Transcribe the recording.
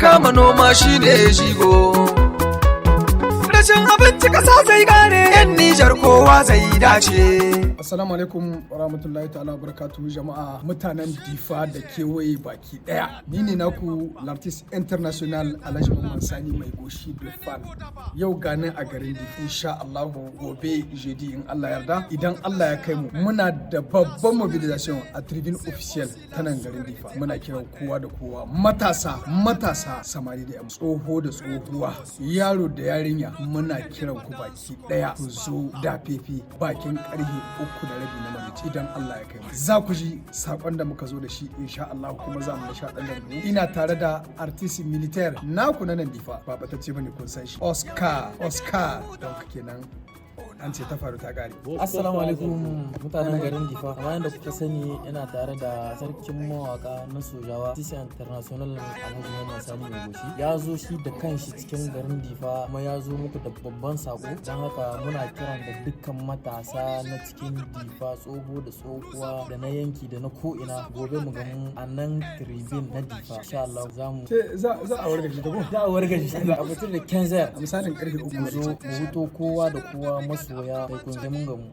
kama noma shine shigo. Rashin abinci kasa zai kare, 'yan Nijar kowa zai dace. Assalamu alaikum wa rahmatullahi ta'ala barakatuhu jama'a mutanen Difa da kewaye baki daya. Ni ne naku l'artiste international Alhaji Mamman Sani mai goshi da fan. Yau gani a garin Difa insha Allah gobe jeudi in Allah yarda. Idan Allah ya kai mu muna da babban mobilisation a tribune official ta nan garin Difa. Muna kiran kowa da kowa matasa samari da tsoho da tsohuwa yaro da yarinya muna kiran ku baki daya ku zo da fefe bakin karfe 3:30 na marici idan Allah ya kai mu. Za ku ji sakon da muka zo da shi insha Allah kuma za mu nishaɗantar da mu. Ina tare da artist militaire naku na nan Difa ba batacce bane kun san shi Oscar don kenan an ce ta faru ta gari. Assalamu alaikum mutanen garin Difa. Kamar yadda kuka sani ina tare da sarkin mawaka na sojawa Tisa International Alhaji Mamman Sani mai goshi. Ya zo shi da kanshi cikin garin Difa kuma ya zo muku da babban sako. Don haka muna kiran da dukkan matasa na cikin Difa tsoho da tsohuwa da na yanki da na ko'ina gobe mu gamu a nan tribune na Difa. Insha Allah za mu za a wargaje ta ko? Za a wargaje a fitar da Kenzar. Misalin karfe 3 mu zo mu huto kowa da kowa masoya kai kun mun gamu.